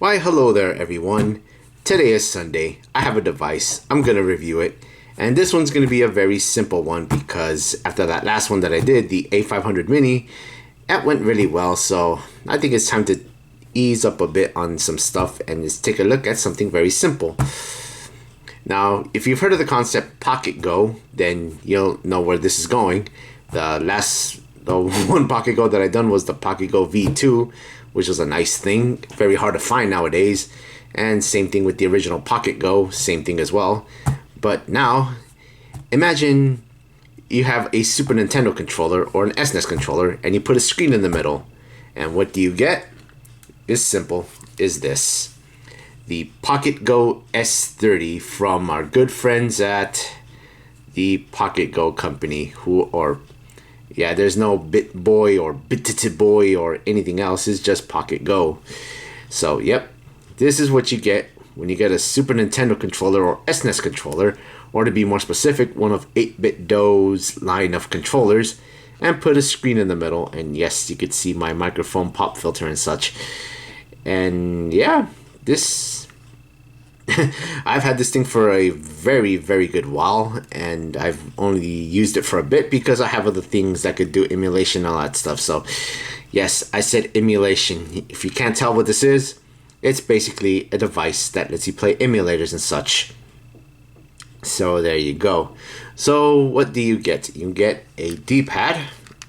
Why hello there everyone. Today is Sunday. I have a device. I'm going to review it. And this one's going to be a very simple one because after that last one that I did, the A500 Mini, that went really well. So I think it's time to ease up a bit on some stuff and just take a look at something very simple. Now, if you've heard of the concept Pocketgo, then you'll know where this is going. The one Pocketgo that I done was the Pocketgo V2, which was a nice thing, very hard to find nowadays. And same thing with the original Pocketgo, same thing as well. But now, imagine you have a Super Nintendo controller or an SNES controller, and you put a screen in the middle. And what do you get? It's simple, is this. The Pocketgo S30 from our good friends at the Pocketgo company, there's no BitBoy or BitTitBoy or anything else. It's just Pocketgo. So, yep, this is what you get when you get a Super Nintendo controller or SNES controller, or to be more specific, one of 8BitDo's line of controllers, and put a screen in the middle. And yes, you could see my microphone pop filter and such. And yeah, this I've had this thing for a very, very good while, and I've only used it for a bit because I have other things that could do emulation and all that stuff. So yes, I said emulation. If you can't tell what this is, it's basically a device that lets you play emulators and such. So there you go. So what do you get? You get a D-pad,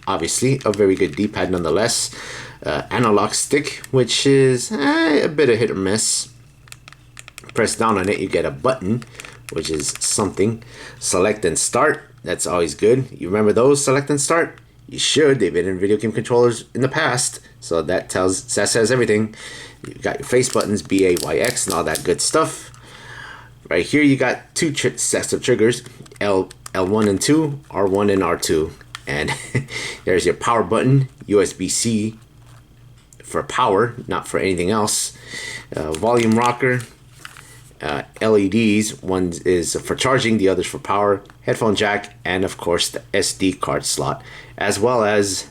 obviously a very good D-pad nonetheless. Analog stick, which is a bit of hit or miss. Press down on it, you get a button, which is something. Select and start, that's always good. You remember those, select and start? You should. They've been in video game controllers in the past, so that says everything. You got your face buttons, B, A, Y, X, and all that good stuff. Right here, you got two sets of triggers, L1 and 2, R1 and R2. And there's your power button, USB-C for power, not for anything else. Volume rocker. LEDs, one is for charging, the other's for power, headphone jack, and of course the SD card slot, as well as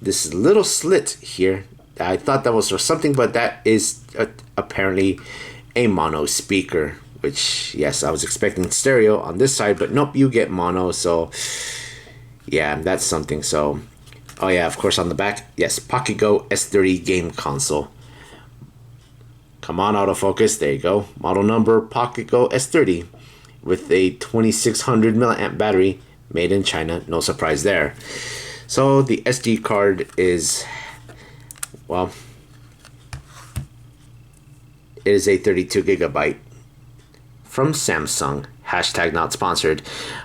this little slit here. I thought that was for something, but that is apparently a mono speaker, which, yes, I was expecting stereo on this side, but nope, you get mono. So yeah, that's something. So oh yeah, of course on the back, yes, Pocketgo S30 game console. Come on, autofocus. There you go. Model number Pocketgo S30 with a 2600 milliamp battery, made in China. No surprise there. So the SD card is, well, it is a 32 gigabyte from Samsung. Hashtag not sponsored.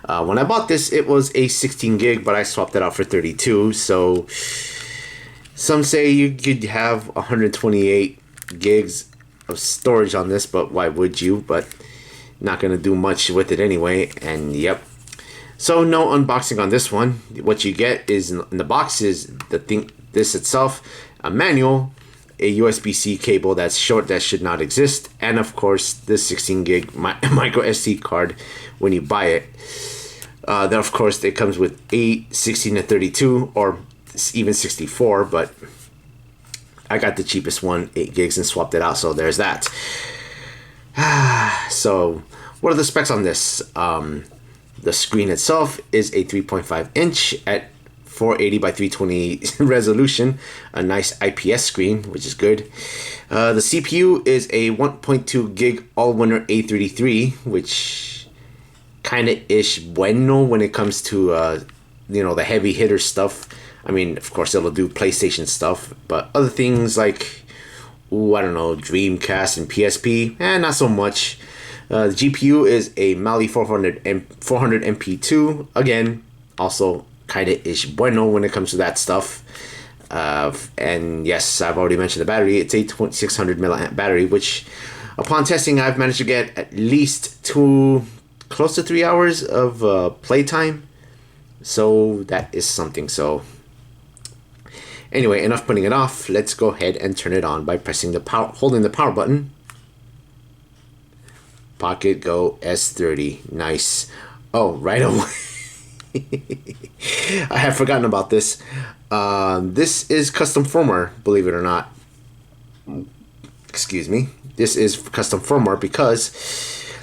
When I bought this, it was a 16 gig, but I swapped it out for 32. So some say you could have 128 gigs of storage on this, but why would you? But not gonna do much with it anyway. And yep, so no unboxing on this one. What you get is in the box is this itself, a manual, a USB-C cable that's short that should not exist, and of course the 16 gig micro SD card when you buy it. Then of course it comes with 8, 16, and 32, or even 64, but I got the cheapest one, 8 gigs, and swapped it out, so there's that. So what are the specs on this? The screen itself is a 3.5 inch at 480 by 320 resolution, a nice IPS screen, which is good. The CPU is a 1.2 gig all-winner A33, which kind of ish bueno when it comes to the heavy hitter stuff. I mean, of course, it'll do PlayStation stuff, but other things like, I don't know, Dreamcast and PSP, not so much. The GPU is a Mali 400 MP2, again, also kind of ish bueno when it comes to that stuff. And yes, I've already mentioned the battery. It's a 2600 milliamp battery, which upon testing, I've managed to get at least close to 3 hours of playtime. So that is something. So anyway, enough putting it off. Let's go ahead and turn it on by holding the power button. Pocketgo S30, nice. Oh, right away. I have forgotten about this. This is custom firmware, believe it or not. excuse me, this is custom firmware because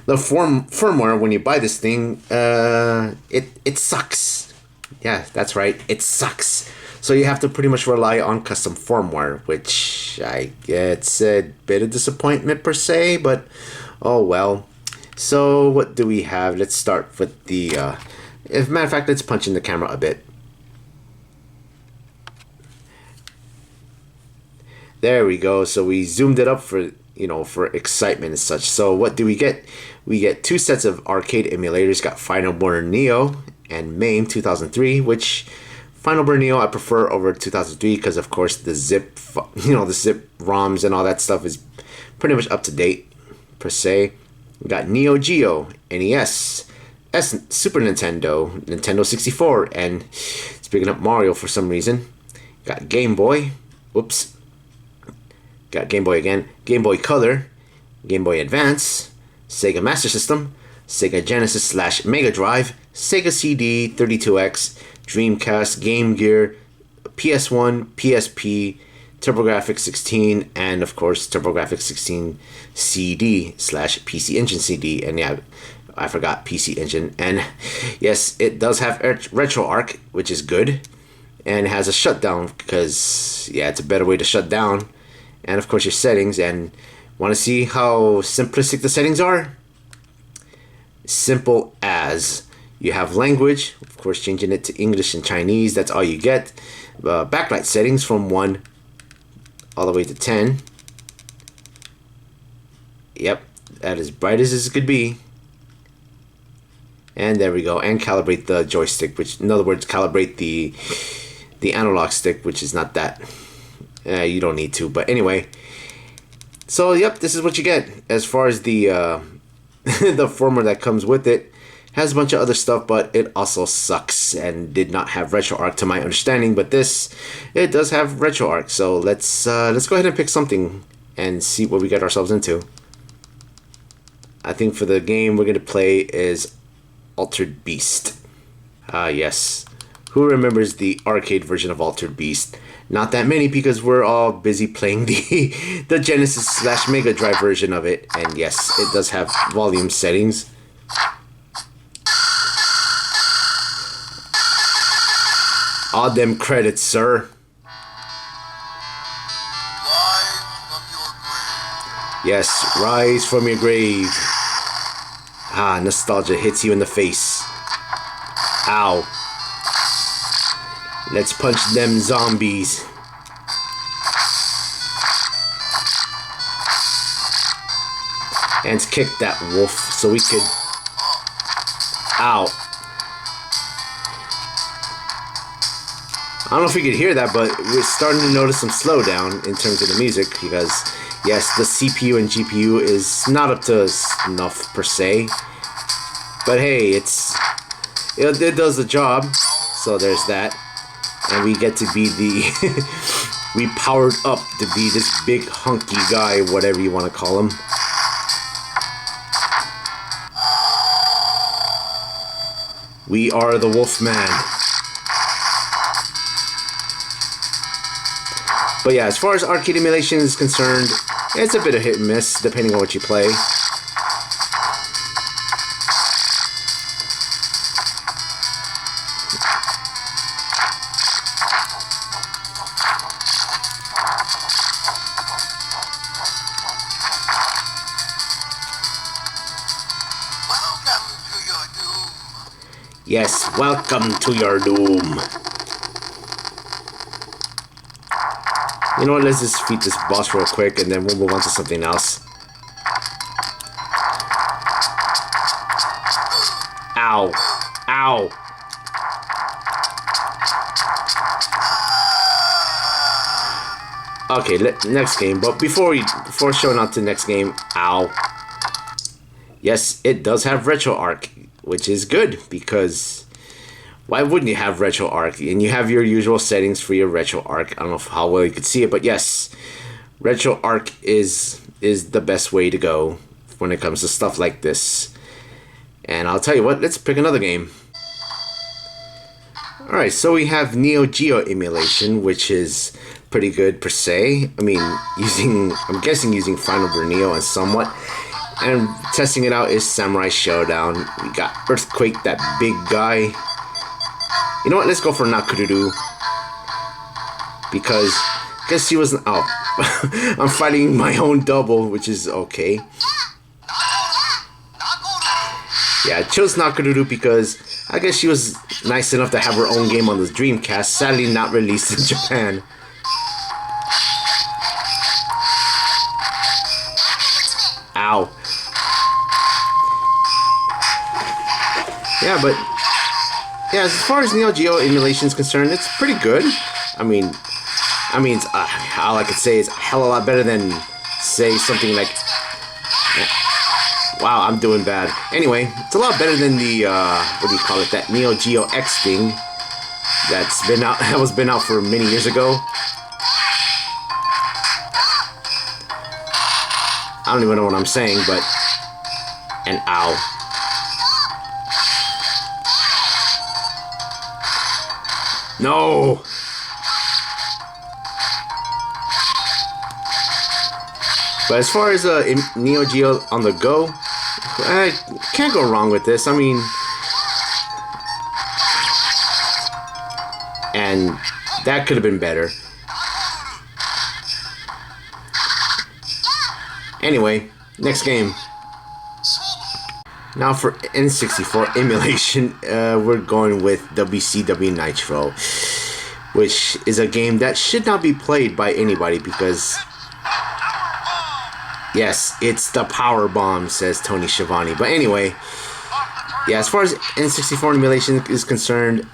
the firmware when you buy this thing, it sucks. Yeah, that's right, it sucks. So you have to pretty much rely on custom firmware, which it's a bit of disappointment per se, but oh well. So what do we have? Let's start with the, as a matter of fact, let's punch in the camera a bit. There we go. So we zoomed it up for, for excitement and such. So what do we get? We get 2 sets of arcade emulators. Got Final Burn Neo and MAME 2003, which Final Burn Neo I prefer over 2003 because of course the zip, the zip ROMs and all that stuff is pretty much up to date per se. We got NeoGeo, NES, Super Nintendo, Nintendo 64, and it's picking up Mario for some reason. Got Game Boy, whoops. Got Game Boy again, Game Boy Color, Game Boy Advance, Sega Master System, Sega Genesis / Mega Drive, Sega CD 32X, Dreamcast, Game Gear, PS1, PSP, TurboGrafx 16, and of course TurboGrafx 16 CD / PC Engine CD. And yeah, I forgot PC Engine. And yes, it does have RetroArch, which is good, and it has a shutdown because yeah, it's a better way to shut down. And of course your settings. And want to see how simplistic the settings are? Simple as you have language, of course changing it to English and Chinese, that's all you get. Backlight settings from 1 all the way to 10. Yep, that is bright as it could be. And there we go. And calibrate the joystick, which in other words calibrate the analog stick, which is not that. You don't need to, but anyway. So yep, this is what you get as far as the the firmware that comes with it. Has a bunch of other stuff, but it also sucks and did not have RetroArch to my understanding. But this, it does have RetroArch. So let's go ahead and pick something and see what we get ourselves into. I think for the game we're gonna play is Altered Beast. Yes. Who remembers the arcade version of Altered Beast? Not that many because we're all busy playing the Genesis / Mega Drive version of it. And yes, it does have volume settings. All them credits, sir. Yes, rise from your grave. Ah, nostalgia hits you in the face. Ow. Let's punch them zombies. And let's kick that wolf so we could... Ow. I don't know if you could hear that, but we're starting to notice some slowdown in terms of the music because, yes, the CPU and GPU is not up to snuff per se. But hey, it does the job, so there's that. And we get to be we powered up to be this big hunky guy, whatever you want to call him. We are the Wolfman. But yeah, as far as arcade emulation is concerned, it's a bit of hit and miss depending on what you play. Yes, welcome to your doom. You know what, let's just defeat this boss real quick and then we'll move on to something else. Ow. Ow. Okay, next game. But before showing out to the next game, ow. Yes, it does have RetroArch, which is good because why wouldn't you have RetroArch? And you have your usual settings for your RetroArch. I don't know how well you could see it, but yes, RetroArch is the best way to go when it comes to stuff like this. And I'll tell you what, let's pick another game. Alright, so we have NeoGeo Emulation, which is pretty good per se. I mean, I'm guessing using Final Berneo and somewhat. And testing it out is Samurai Showdown. We got Earthquake, that big guy. You know what? Let's go for Nakururu. Because I guess he was... Oh. I'm fighting my own double, which is okay. Yeah, I chose Nakururu because I guess she was nice enough to have her own game on the Dreamcast. Sadly not released in Japan. Ow. Yeah, but... Yeah, as far as NeoGeo emulation is concerned, it's pretty good. I mean, it's, all I could say is a hell of a lot better than, say, something like... Wow, I'm doing bad. Anyway, it's a lot better than the, what do you call it, that NeoGeo X thing that was been out for many years ago. I don't even know what I'm saying, but... And ow. No! But as far as NeoGeo on the go, I can't go wrong with this. I mean, and that could have been better. Anyway, next game. Now for N64 emulation, we're going with WCW Nitro, which is a game that should not be played by anybody because... Yes, it's the power bomb, says Tony Schiavone. But anyway, yeah, as far as N64 emulation is concerned,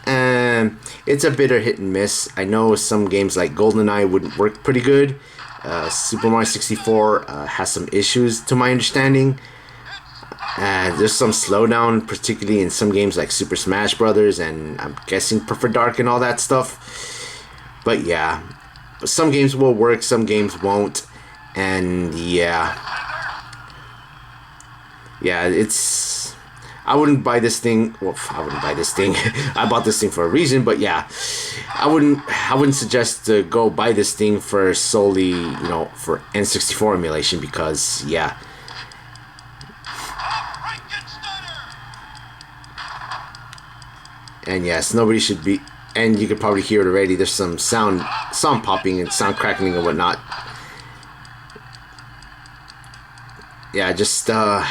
it's a bit of hit and miss. I know some games like GoldenEye would work pretty good. Super Mario 64 has some issues, to my understanding. There's some slowdown, particularly in some games like Super Smash Brothers, and I'm guessing Perfect Dark and all that stuff. But yeah, some games will work, some games won't. And yeah, it's... I wouldn't buy this thing. Well, I wouldn't buy this thing. I bought this thing for a reason, but yeah, I wouldn't suggest to go buy this thing for solely, for N64 emulation because yeah. And yes, nobody should be. And you could probably hear it already. There's some sound popping and sound crackling and whatnot. Yeah, just not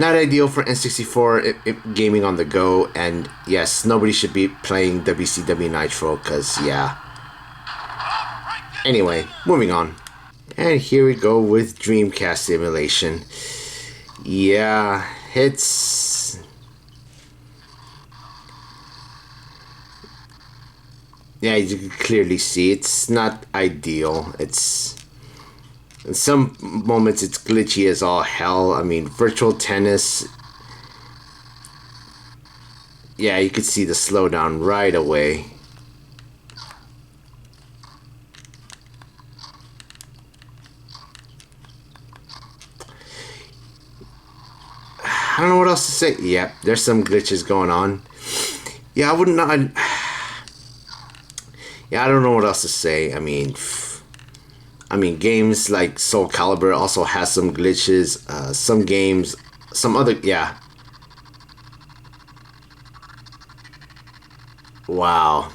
ideal for N64 gaming on the go. And yes, nobody should be playing WCW Nitro because yeah. Anyway, moving on. And here we go with Dreamcast Simulation. Yeah, it's... Yeah, you can clearly see it's not ideal. In some moments it's glitchy as all hell. I mean, Virtual Tennis. Yeah, you could see the slowdown right away. I don't know what else to say. Yeah, there's some glitches going on. Yeah, I would not... Yeah, I don't know what else to say. I mean, games like Soul Calibur also has some glitches. Some games, some other, yeah. Wow.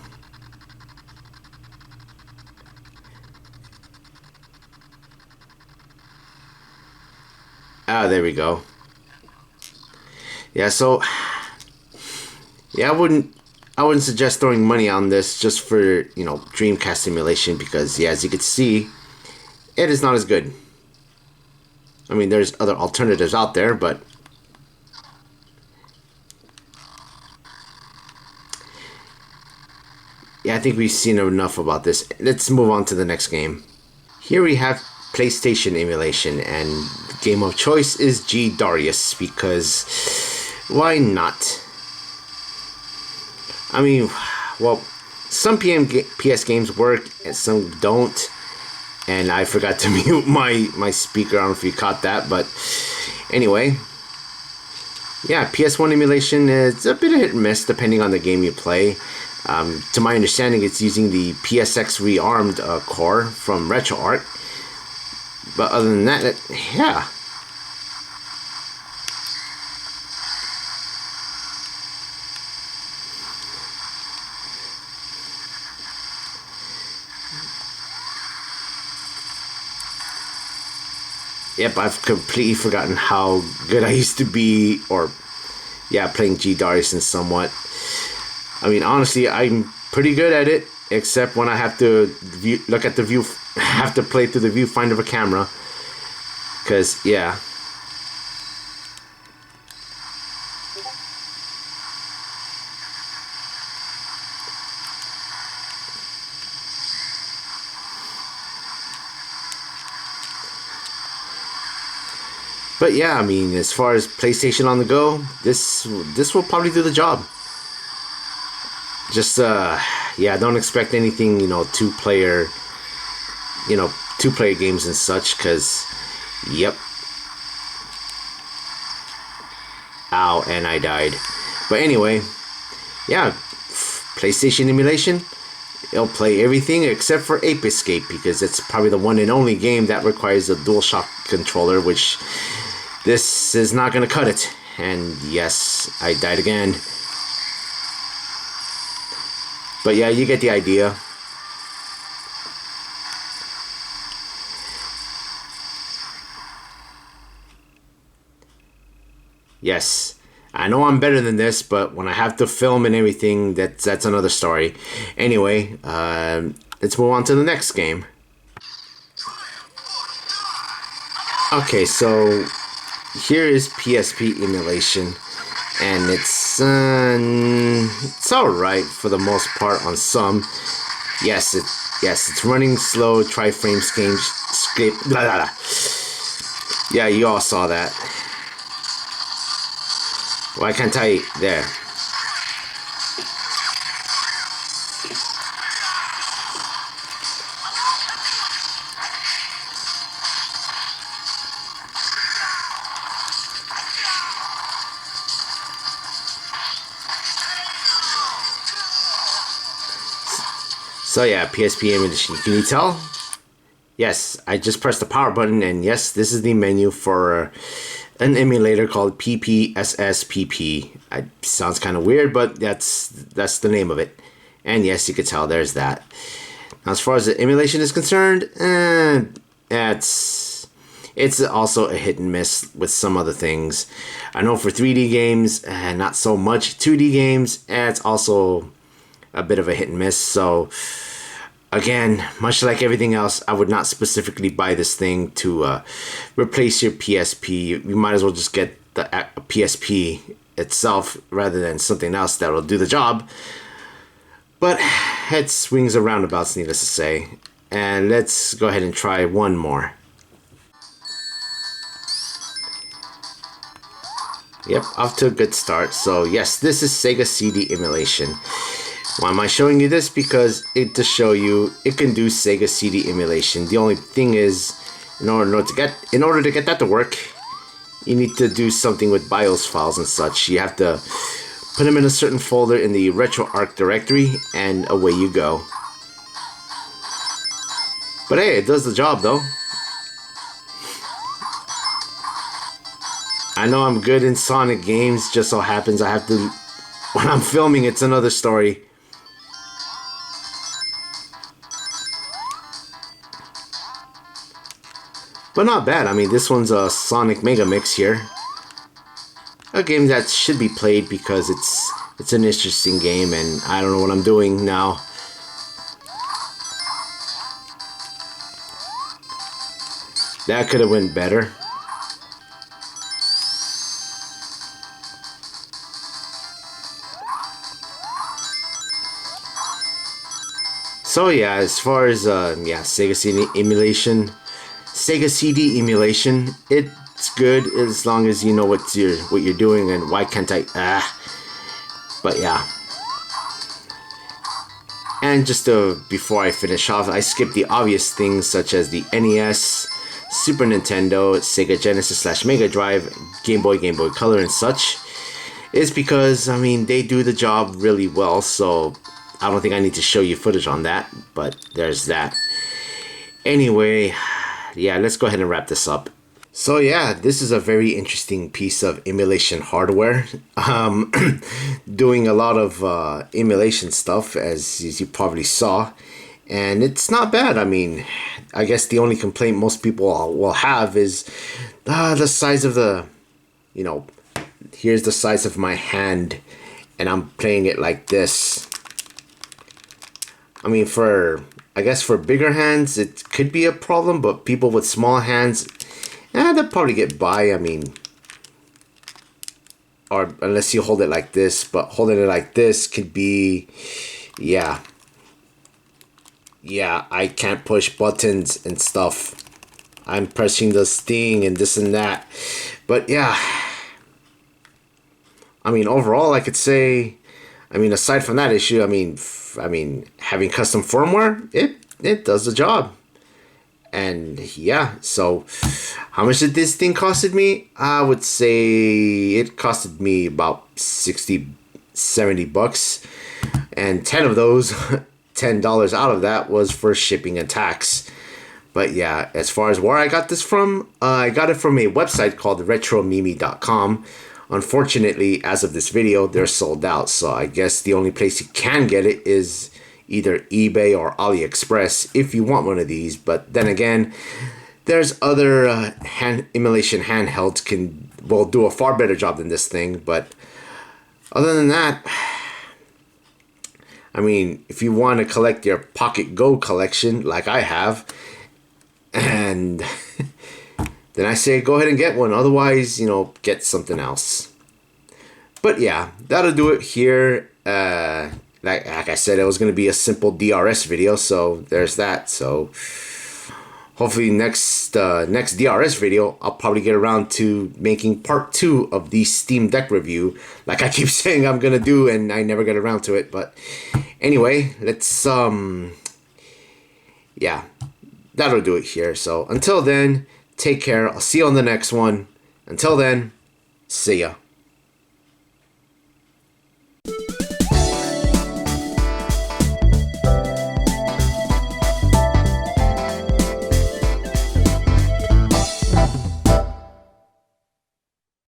Ah, there we go. Yeah, so, yeah, I wouldn't suggest throwing money on this just for, Dreamcast Simulation because, yeah, as you can see, it is not as good. I mean, there's other alternatives out there, but... Yeah, I think we've seen enough about this. Let's move on to the next game. Here we have PlayStation emulation, and the game of choice is G Darius because why not? I mean, well, some PS games work and some don't. And I forgot to mute my speaker. I don't know if you caught that, but anyway. Yeah, PS1 emulation is a bit of hit and miss depending on the game you play. To my understanding, it's using the PSX rearmed core from RetroArch. But other than that, yeah. Yep, I've completely forgotten how good I used to be, or yeah, playing G Darius somewhat. I mean, honestly, I'm pretty good at it, except when I have to look at the view, have to play through the viewfinder of a camera. Because, yeah. But yeah, I mean, as far as PlayStation on the go, this will probably do the job. Just yeah, don't expect anything, you know, two-player games and such, because yep. Ow, and I died. But anyway, yeah, PlayStation emulation, it'll play everything except for Ape Escape, because it's probably the one and only game that requires a DualShock controller, which this is not going to cut it. And yes, I died again. But yeah, you get the idea. Yes, I know I'm better than this, but when I have to film and everything, that's another story. Anyway, let's move on to the next game. Okay, so here is PSP Emulation, and it's alright for the most part on some. Yes, it's running slow, tri-frame script, blah, blah, blah. Yeah, you all saw that. Why can't I? There. So yeah, PSP Emulation. Can you tell? Yes, I just pressed the power button, and yes, this is the menu for an emulator called PPSSPP. Sounds kind of weird, but that's the name of it. And yes, you can tell there's that. Now, as far as the emulation is concerned, it's also a hit and miss with some other things. I know for 3D games, not so much. 2D games, it's also a bit of a hit and miss. So again, much like everything else, I would not specifically buy this thing to replace your PSP. You might as well just get the PSP itself rather than something else that will do the job. But it swings and roundabouts, needless to say. And let's go ahead and try one more. Yep, off to a good start. So yes, this is Sega CD Emulation. Why am I showing you this? Because to show you it can do Sega CD Emulation. The only thing is, in order to get that to work, you need to do something with BIOS files and such. You have to put them in a certain folder in the RetroArch directory, and away you go. But hey, it does the job though. I know I'm good in Sonic games, just so happens I have to, when I'm filming, it's another story. But not bad. I mean, this one's a Sonic Mega Mix here. A game that should be played because it's an interesting game, and I don't know what I'm doing now. That could have went better. So yeah, as far as Sega CD Emulation, it's good as long as you know what you're doing. And why can't I? But yeah. And just before I finish off, I skipped the obvious things such as the NES, Super Nintendo, Sega Genesis / Mega Drive, Game Boy Color, and such. Is because, I mean, they do the job really well. So I don't think I need to show you footage on that, but there's that. Anyway, yeah, let's go ahead and wrap this up. So yeah, this is a very interesting piece of emulation hardware. Doing a lot of emulation stuff, as you probably saw, and it's not bad. I mean, I guess the only complaint most people will have is the size of the, you know, here's the size of my hand, and I'm playing it like this. I mean, I guess for bigger hands, it could be a problem, but people with small hands, they'll probably get by. I mean, or unless you hold it like this, but holding it like this could be, yeah, I can't push buttons and stuff. I'm pressing this thing and this and that. But yeah, I mean, overall, I could say, I mean, aside from that issue, I mean, having custom firmware, it does the job. And yeah, so how much did this thing costed me? I would say it costed me about 60, 70 bucks. And 10 of those, $10 out of that was for shipping and tax. But yeah, as far as where I got this from, I got it from a website called RetroMimi.com. Unfortunately, as of this video, they're sold out. So I guess the only place you can get it is either eBay or AliExpress if you want one of these. But then again, there's other emulation handhelds will do a far better job than this thing. But other than that, I mean, if you want to collect your Pocketgo collection like I have, and then I say go ahead and get one. Otherwise, you know, get something else. But yeah, that'll do it here. Like I said, it was going to be a simple DRS video, so there's that. So hopefully next DRS video, I'll probably get around to making part 2 of the Steam Deck review, like I keep saying I'm going to do, and I never get around to it. But anyway, let's, yeah, that'll do it here. So until then, take care. I'll see you on the next one. Until then, see ya.